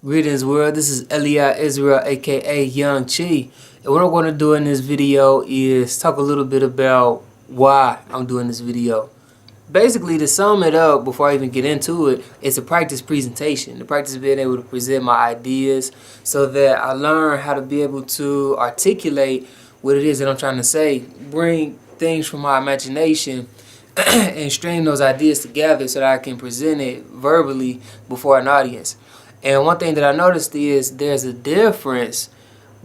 Greetings world, this is Eliyah Israel aka Young Chi, and what I'm going to do in this video is talk a little bit about why I'm doing this video. Basically, to sum it up before I even get into it, it's a practice presentation. The practice of being able to present my ideas so that I learn how to be able to articulate what it is that I'm trying to say, bring things from my imagination and string those ideas together so that I can present it verbally before an audience. And one thing that I noticed is there's a difference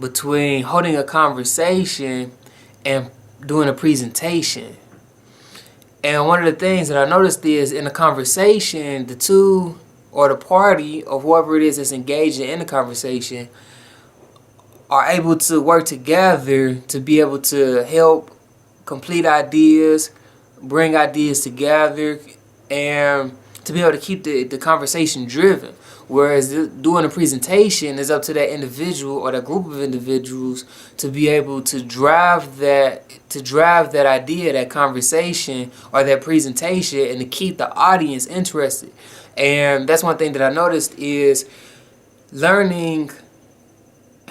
between holding a conversation and doing a presentation. And one of the things that I noticed is in a conversation, the two or the party or whoever it is that's engaged in the conversation are able to work together to be able to help complete ideas, bring ideas together, and to be able to keep the conversation driven. Whereas doing a presentation is up to that individual or that group of individuals to be able to drive that idea, that conversation or that presentation, and to keep the audience interested. And that's one thing that I noticed is learning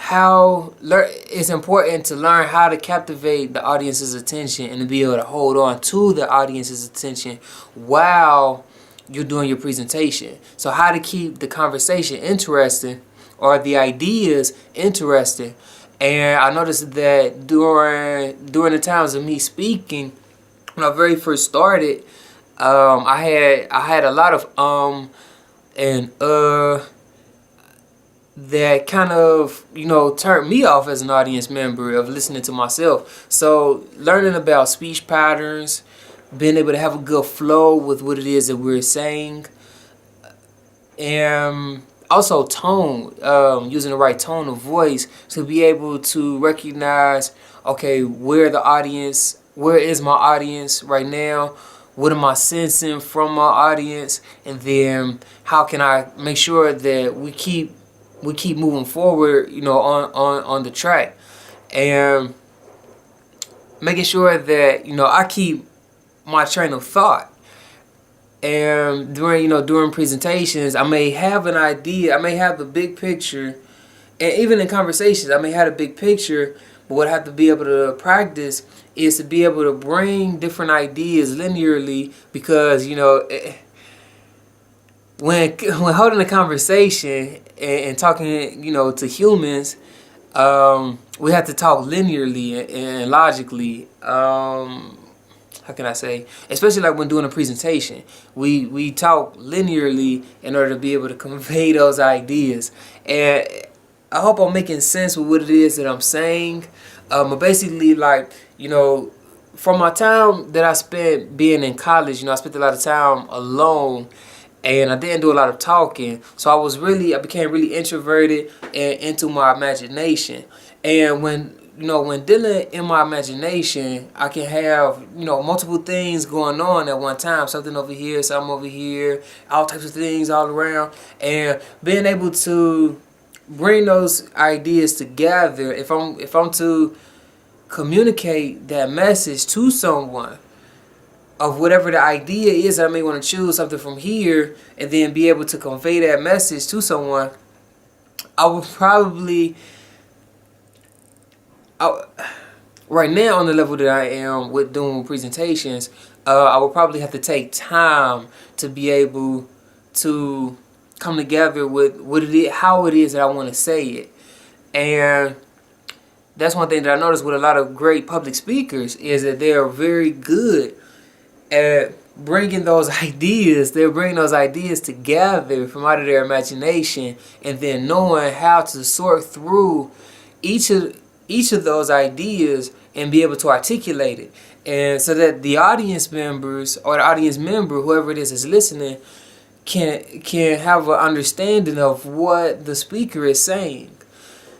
it's important to learn how to captivate the audience's attention and to be able to hold on to the audience's attention while you're doing your presentation. So how to keep the conversation interesting or the ideas interesting. And I noticed that during the times of me speaking, when I very first started, I had a lot of and that kind of, turned me off as an audience member of listening to myself. So learning about speech patterns, being able to have a good flow with what it is that we're saying, and also tone, using the right tone of voice to be able to recognize, okay, where is my audience right now? What am I sensing from my audience? And then how can I make sure that we keep moving forward, on the track, and making sure that I keep my train of thought. And during presentations, I may have an idea, I may have the big picture, and even in conversations, I may have a big picture. But what I have to be able to practice is to be able to bring different ideas linearly, because when holding a conversation and talking, to humans, we have to talk linearly and logically. How can I say? Especially like when doing a presentation, we talk linearly in order to be able to convey those ideas. And I hope I'm making sense with what it is that I'm saying. But basically, from my time that I spent being in college, I spent a lot of time alone, and I didn't do a lot of talking. So I became really introverted and into my imagination. And when dealing in my imagination, I can have, multiple things going on at one time. Something over here, something over here, all types of things all around. And being able to bring those ideas together, if I'm to communicate that message to someone of whatever the idea is, I may want to choose something from here and then be able to convey that message to someone, I would probably, right now on the level that I am with doing presentations, I would probably have to take time to be able to come together with how it is that I want to say it. And that's one thing that I noticed with a lot of great public speakers is that they are very good at bringing those ideas. They're bringing those ideas together from out of their imagination, and then knowing how to sort through each of those ideas and be able to articulate it, and so that the audience members or the audience member, whoever it is that's listening, can have an understanding of what the speaker is saying.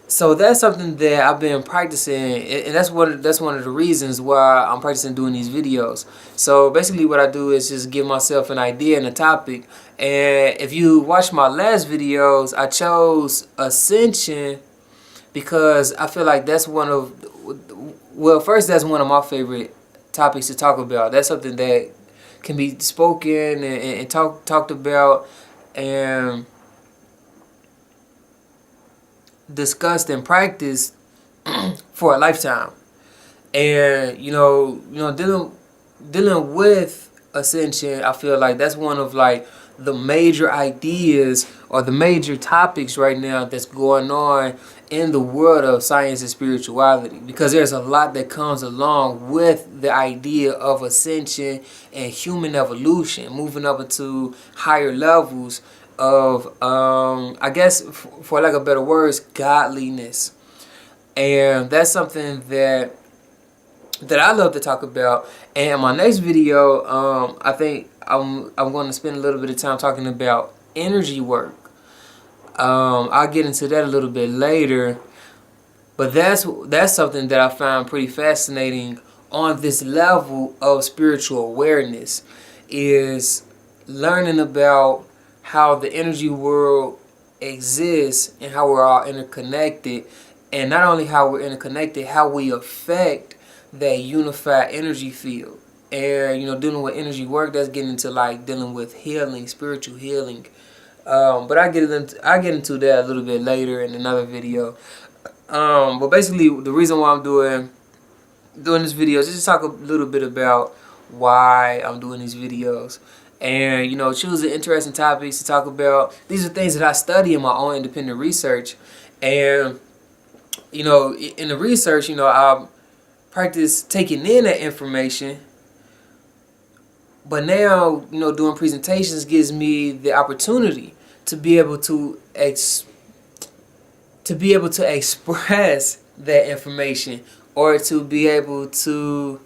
So that's something that I've been practicing, and that's one of the reasons why I'm practicing doing these videos. So basically what I do is just give myself an idea and a topic. And if you watch my last videos, I chose Ascension because I feel like that's one of my favorite topics to talk about. That's something that can be spoken and talked about, and discussed and practiced for a lifetime. And dealing with Ascension, I feel like that's one of like the major ideas or the major topics right now that's going on in the world of science and spirituality, because there's a lot that comes along with the idea of ascension and human evolution, moving up into higher levels of I guess, for lack of better words, godliness. And that's something that I love to talk about. And in my next video, I think I'm going to spend a little bit of time talking about energy work. I'll get into that a little bit later, but that's something that I find pretty fascinating on this level of spiritual awareness, is learning about how the energy world exists and how we're all interconnected, and not only how we're interconnected, how we affect that unified energy field. And dealing with energy work, that's getting into like dealing with healing, spiritual healing. But I get into that a little bit later in another video. But basically, the reason why I'm doing this video is just to talk a little bit about why I'm doing these videos, and choosing interesting topics to talk about. These are things that I study in my own independent research, and in the research, I practice taking in that information. But now, doing presentations gives me the opportunity to be able to express that information, or to be able to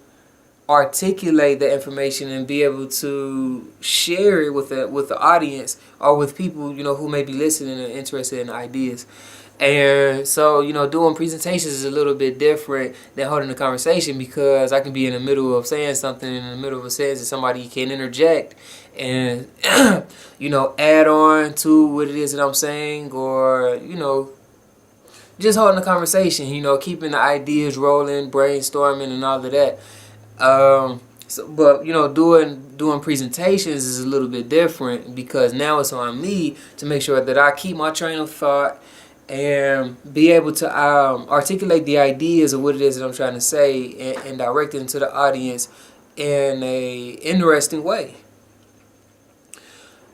articulate that information and be able to share it with the audience, or with people who may be listening and interested in ideas. And so, doing presentations is a little bit different than holding a conversation, because I can be in the middle of saying something, in the middle of a sentence, and somebody can interject and add on to what it is that I'm saying, or just holding a conversation, keeping the ideas rolling, brainstorming, and all of that. But doing presentations is a little bit different, because now it's on me to make sure that I keep my train of thought and be able to articulate the ideas of what it is that I'm trying to say, and direct it into the audience in a interesting way.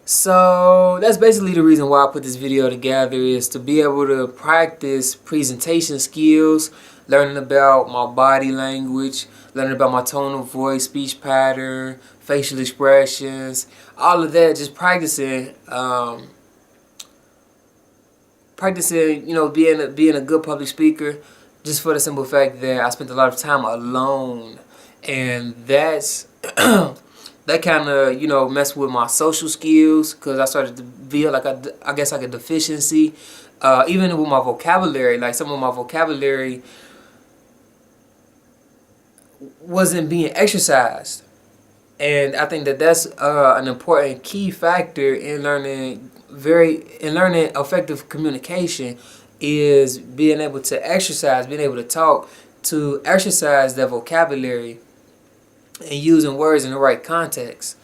So that's basically the reason why I put this video together, is to be able to practice presentation skills, learning about my body language, learning about my tone of voice, speech pattern, facial expressions, all of that. Just practicing, being a good public speaker, just for the simple fact that I spent a lot of time alone, and that's that kind of messed with my social skills, because I started to feel like I guess like a deficiency, even with my vocabulary. Like, some of my vocabulary wasn't being exercised, and I think that that's an important key factor in learning effective communication, is being able to exercise, being able to talk, to exercise that vocabulary and using words in the right context.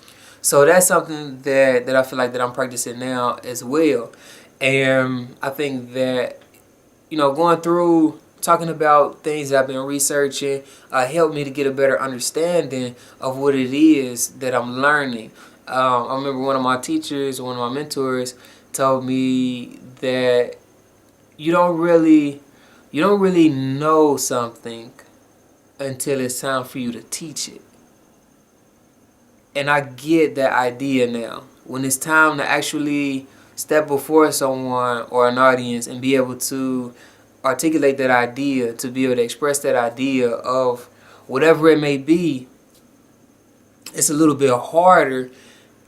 So that's something that I feel like that I'm practicing now as well. And I think that going through talking about things that I've been researching helped me to get a better understanding of what it is that I'm learning. I remember one of my teachers, one of my mentors, told me that you don't really know something until it's time for you to teach it. And I get that idea now. When it's time to actually step before someone or an audience and be able to articulate that idea, to be able to express that idea of whatever it may be, it's a little bit harder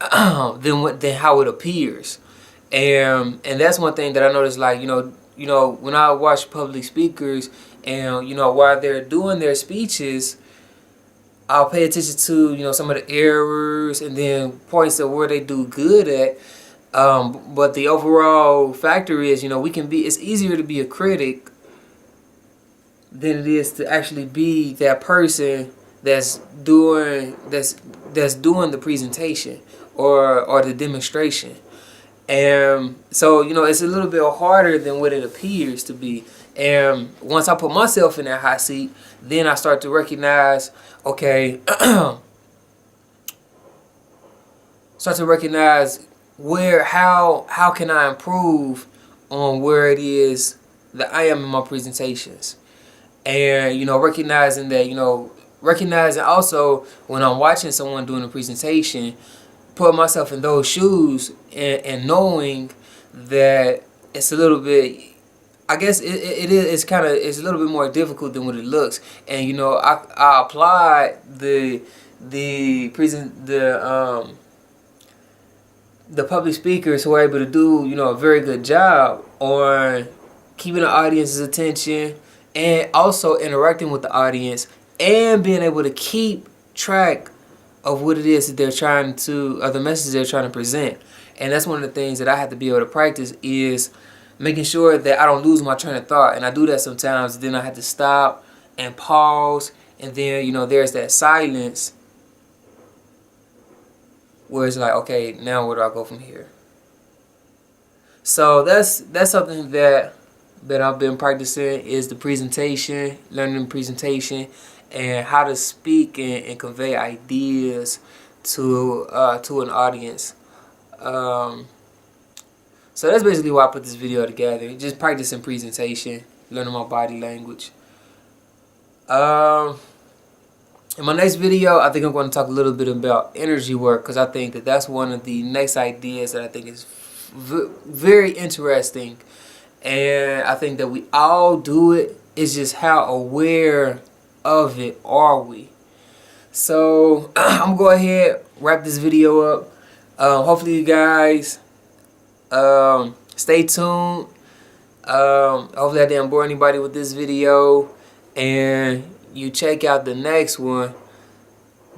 than how it appears. And that's one thing that I noticed, like, when I watch public speakers and, while they're doing their speeches, I'll pay attention to, some of the errors and then points of where they do good at. But the overall factor is, it's easier to be a critic than it is to actually be that person that's doing the presentation or the demonstration. And so, you know, it's a little bit harder than what it appears to be. And once I put myself in that hot seat, then I start to recognize, okay, how can I improve on where it is that I am in my presentations. And, you know, recognizing also when I'm watching someone doing a presentation, put myself in those shoes and knowing that it's a little bit, I guess it's a little bit more difficult than what it looks. And, you know, I applied the public speakers who are able to do, you know, a very good job on keeping the audience's attention and also interacting with the audience and being able to keep track of what it is that they're trying to, or the message they're trying to present. And that's one of the things that I have to be able to practice, is making sure that I don't lose my train of thought. And I do that sometimes. Then I have to stop and pause, and then, you know, there's that silence where it's like, okay, now where do I go from here? So that's something that I've been practicing, is the presentation, learning presentation, and how to speak and convey ideas to an audience. So that's basically why I put this video together. Just practicing presentation, learning my body language. In my next video, I think I'm going to talk a little bit about energy work, because I think that that's one of the next ideas that I think is very interesting. And I think that we all do it. It's just how aware of it are we. So I'm going to go ahead, wrap this video up. Hopefully you guys stay tuned. Hopefully I didn't bore anybody with this video. And you check out the next one,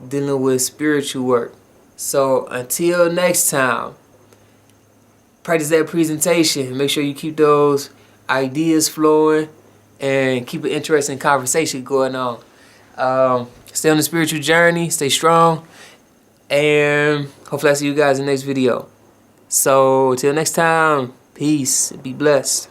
dealing with spiritual work. So until next time, practice that presentation. Make sure you keep those ideas flowing and keep an interesting conversation going on. Stay on the spiritual journey, stay strong, and hopefully I see you guys in the next video. So till next time, peace, be blessed.